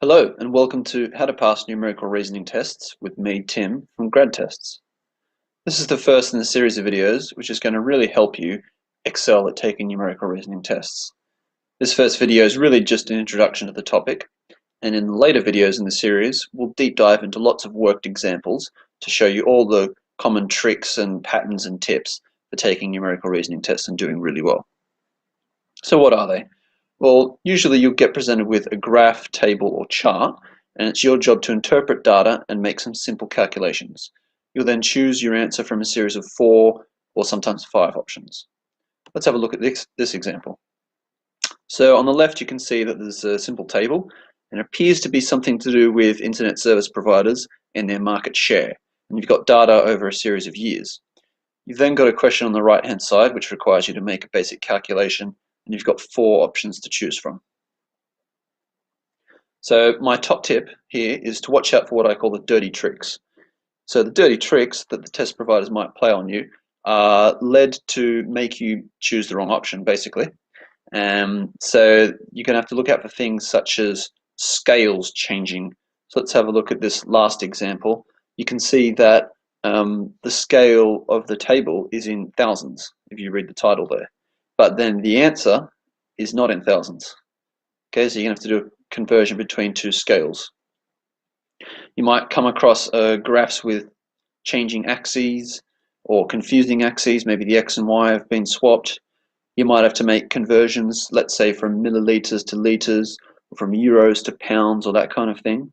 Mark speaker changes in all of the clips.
Speaker 1: Hello and welcome to How to Pass Numerical Reasoning Tests with me, Tim, from Grad Tests. This is the first in a series of videos which is going to really help you excel at taking numerical reasoning tests. This first video is really just an introduction to the topic, and in the later videos in the series we'll deep dive into lots of worked examples to show you all the common tricks and patterns and tips for taking numerical reasoning tests and doing really well. So what are they? Well, usually you'll get presented with a graph, table, or chart, and it's your job to interpret data and make some simple calculations. You'll then choose your answer from a series of 4 or sometimes 5 options. Let's have a look at this example. So on the left you can see that there's a simple table, and it appears to be something to do with internet service providers and their market share. And you've got data over a series of years. You've then got a question on the right hand side which requires you to make a basic calculation, and you've got 4 options to choose from. So my top tip here is to watch out for what I call the dirty tricks. So the dirty tricks that the test providers might play on you are led to make you choose the wrong option, basically. So you're going to have to look out for things such as scales changing. So let's have a look at this last example. You can see that the scale of the table is in thousands, if you read the title there. But then the answer is not in thousands. Okay, so you're going to have to do a conversion between 2 scales. You might come across graphs with changing axes or confusing axes. Maybe the X and Y have been swapped. You might have to make conversions, let's say from milliliters to liters, or from euros to pounds, or that kind of thing.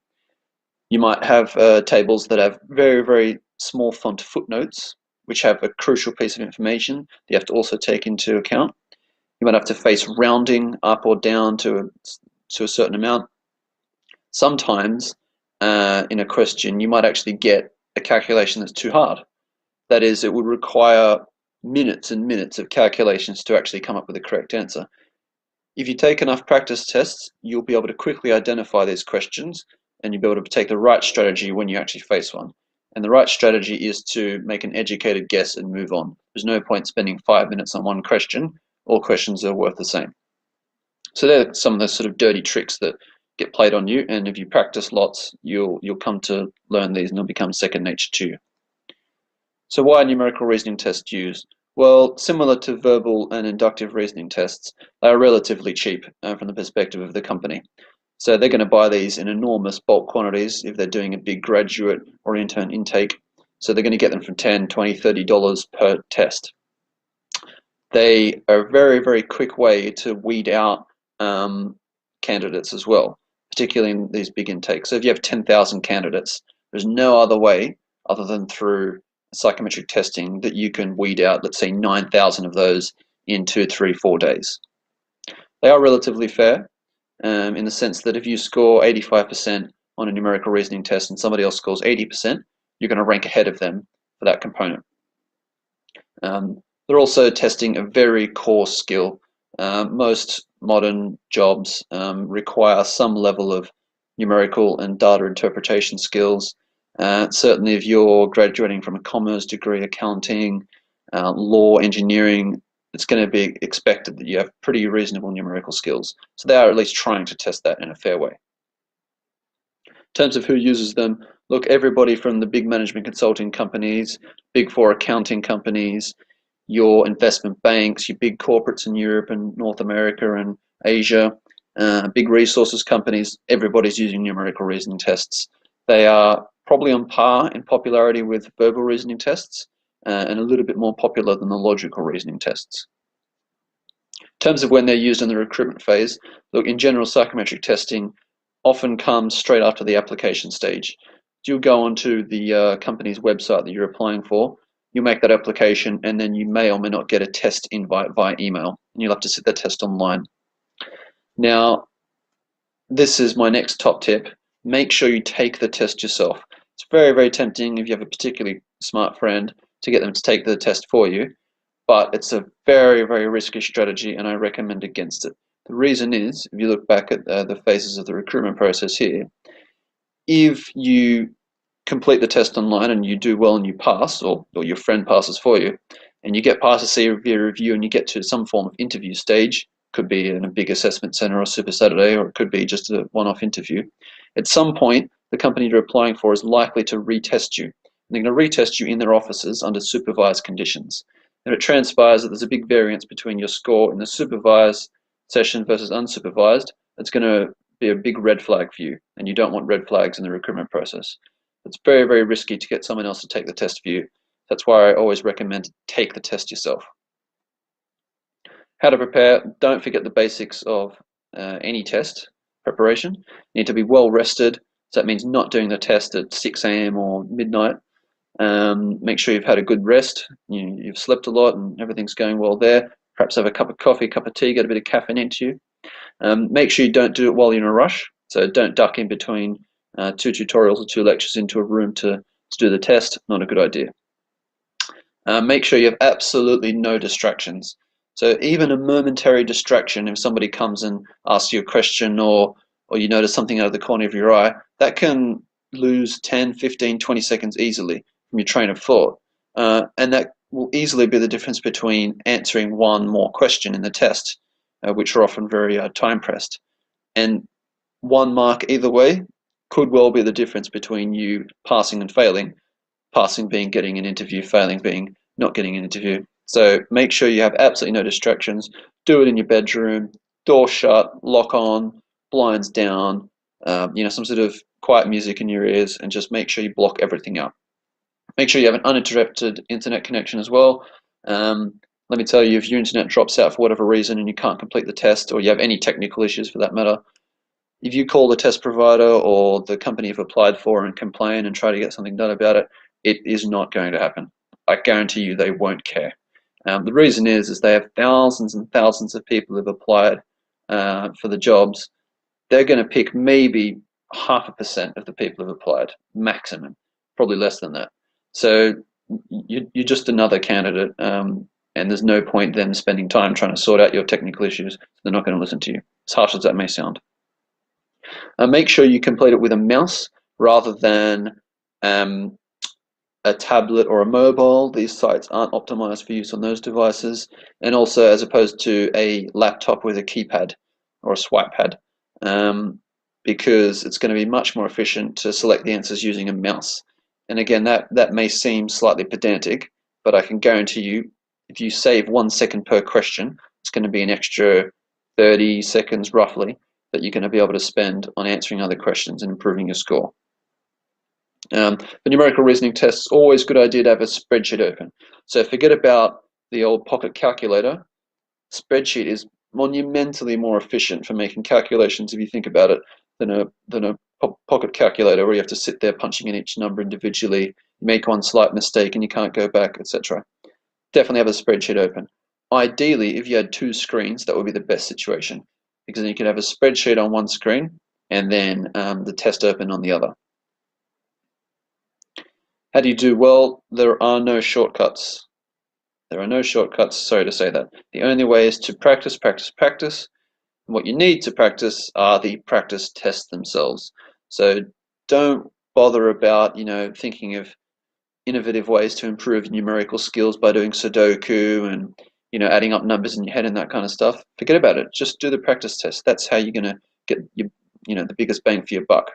Speaker 1: You might have tables that have very, very small font footnotes, which have a crucial piece of information that you have to also take into account. You might have to face rounding up or down to a certain amount. Sometimes in a question you might actually get a calculation that's too hard. That is, it would require minutes and minutes of calculations to actually come up with the correct answer. If you take enough practice tests, you'll be able to quickly identify these questions, and you'll be able to take the right strategy when you actually face one. And the right strategy is to make an educated guess and move on. There's no point spending 5 minutes on one question. All questions are worth the same. So they're some of the sort of dirty tricks that get played on you, and if you practice lots, you'll come to learn these and they'll become second nature to you. So why are numerical reasoning tests used? Well, similar to verbal and inductive reasoning tests, they are relatively cheap from the perspective of the company. So they're going to buy these in enormous bulk quantities if they're doing a big graduate or intern intake. So they're going to get them for $10, $20, $30 per test. They are a very, very quick way to weed out candidates as well, particularly in these big intakes. So if you have 10,000 candidates, there's no other way other than through psychometric testing that you can weed out, let's say, 9,000 of those in 2, 3, 4 days. They are relatively fair in the sense that if you score 85% on a numerical reasoning test and somebody else scores 80%, you're going to rank ahead of them for that component. They're also testing a very core skill. Most modern jobs require some level of numerical and data interpretation skills. Certainly if you're graduating from a commerce degree, accounting, law, engineering, it's going to be expected that you have pretty reasonable numerical skills. So they are at least trying to test that in a fair way. In terms of who uses them, look, everybody from the big management consulting companies, big 4 accounting companies, your investment banks, your big corporates in Europe and North America and Asia, big resources companies, everybody's using numerical reasoning tests. They are probably on par in popularity with verbal reasoning tests and a little bit more popular than the logical reasoning tests. In terms of when they're used in the recruitment phase, look, in general, psychometric testing often comes straight after the application stage. You'll go onto the company's website that you're applying for, you make that application, and then you may or may not get a test invite via email, and you'll have to sit that test online. Now, this is my next top tip. Make sure you take the test yourself. It's very, very tempting if you have a particularly smart friend to get them to take the test for you, but it's a very, very risky strategy, and I recommend against it. The reason is, if you look back at the phases of the recruitment process here, if you complete the test online and you do well and you pass, or your friend passes for you, and you get past the CV review and you get to some form of interview stage, could be in a big assessment center or Super Saturday, or it could be just a one-off interview. At some point, the company you're applying for is likely to retest you. And they're going to retest you in their offices under supervised conditions. And it transpires that there's a big variance between your score in the supervised session versus unsupervised. It's going to be a big red flag for you, and you don't want red flags in the recruitment process. It's very, very risky to get someone else to take the test for you. That's why I always recommend take the test yourself. How to prepare: don't forget the basics of any test preparation. You need to be well rested, so that means not doing the test at 6 a.m. or midnight. Make sure you've had a good rest, you've slept a lot and everything's going well there. Perhaps have a cup of coffee, a cup of tea, get a bit of caffeine into you. Make sure you don't do it while you're in a rush, so don't duck in between 2 tutorials or 2 lectures into a room to do the test. Not a good idea. Make sure you have absolutely no distractions. So even a momentary distraction, if somebody comes and asks you a question, or you notice something out of the corner of your eye, that can lose 10, 15, 20 seconds easily from your train of thought. And that will easily be the difference between answering one more question in the test, which are often very time pressed. And 1 mark either way could well be the difference between you passing and failing, passing being getting an interview, failing being not getting an interview. So make sure you have absolutely no distractions. Do it in your bedroom, door shut, lock on, blinds down, some sort of quiet music in your ears, and just make sure you block everything out. Make sure you have an uninterrupted internet connection as well. Let me tell you, if your internet drops out for whatever reason and you can't complete the test, or you have any technical issues for that matter, if you call the test provider or the company you've applied for and complain and try to get something done about it, it is not going to happen. I guarantee you they won't care. The reason is they have thousands and thousands of people who've applied for the jobs. They're going to pick maybe 0.5% of the people who've applied, maximum, probably less than that. So you're just another candidate, and there's no point them spending time trying to sort out your technical issues. They're not going to listen to you, as harsh as that may sound. Make sure you complete it with a mouse rather than a tablet or a mobile. These sites aren't optimized for use on those devices, and also as opposed to a laptop with a keypad or a swipe pad, because it's going to be much more efficient to select the answers using a mouse. And again, that may seem slightly pedantic, but I can guarantee you, if you save 1 second per question, it's going to be an extra 30 seconds roughly that you're going to be able to spend on answering other questions and improving your score. For numerical reasoning tests, always a good idea to have a spreadsheet open. So forget about the old pocket calculator. Spreadsheet is monumentally more efficient for making calculations, if you think about it, than a pocket calculator where you have to sit there punching in each number individually, you make one slight mistake and you can't go back, etc. Definitely have a spreadsheet open. Ideally, if you had 2 screens, that would be the best situation, because then you can have a spreadsheet on one screen and then the test open on the other. How do you do? Well, there are no shortcuts. There are no shortcuts, sorry to say that. The only way is to practice, practice, practice. And what you need to practice are the practice tests themselves. So don't bother about, thinking of innovative ways to improve numerical skills by doing Sudoku and, adding up numbers in your head and that kind of stuff. Forget about it. Just do the practice test. That's how you're going to get the biggest bang for your buck.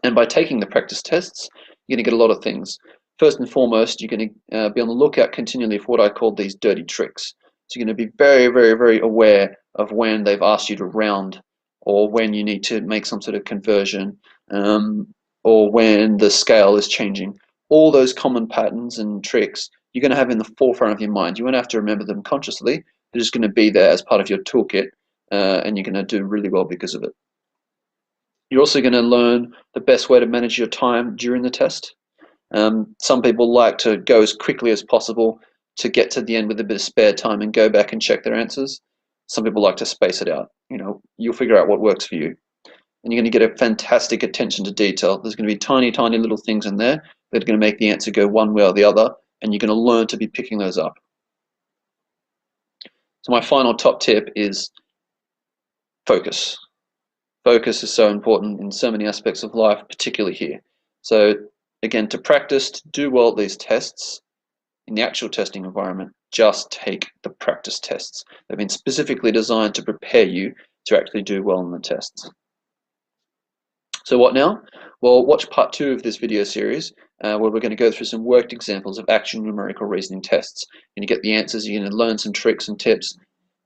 Speaker 1: And by taking the practice tests, you're going to get a lot of things. First and foremost, you're going to be on the lookout continually for what I call these dirty tricks. So you're going to be very, very, very aware of when they've asked you to round, or when you need to make some sort of conversion, or when the scale is changing. All those common patterns and tricks you're going to have in the forefront of your mind. You won't have to remember them consciously. They're just going to be there as part of your toolkit, and you're going to do really well because of it. You're also going to learn the best way to manage your time during the test. Some people like to go as quickly as possible to get to the end with a bit of spare time and go back and check their answers. Some people like to space it out. You'll figure out what works for you. And you're going to get a fantastic attention to detail. There's going to be tiny, tiny little things in there that are going to make the answer go one way or the other, and you're going to learn to be picking those up. So my final top tip is focus. Focus is so important in so many aspects of life, particularly here. So again, to practice, to do well at these tests, in the actual testing environment, just take the practice tests. They've been specifically designed to prepare you to actually do well in the tests. So what now? Well, watch part 2 of this video series where we're going to go through some worked examples of actual numerical reasoning tests. And you get the answers, you're going to learn some tricks and tips.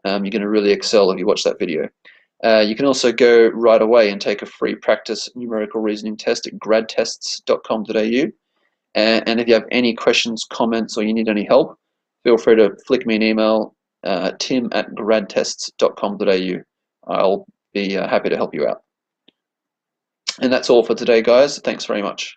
Speaker 1: You're going to really excel if you watch that video. You can also go right away and take a free practice numerical reasoning test at gradtests.com.au. And if you have any questions, comments, or you need any help, feel free to flick me an email, tim@gradtests.com.au. I'll be happy to help you out. And that's all for today, guys. Thanks very much.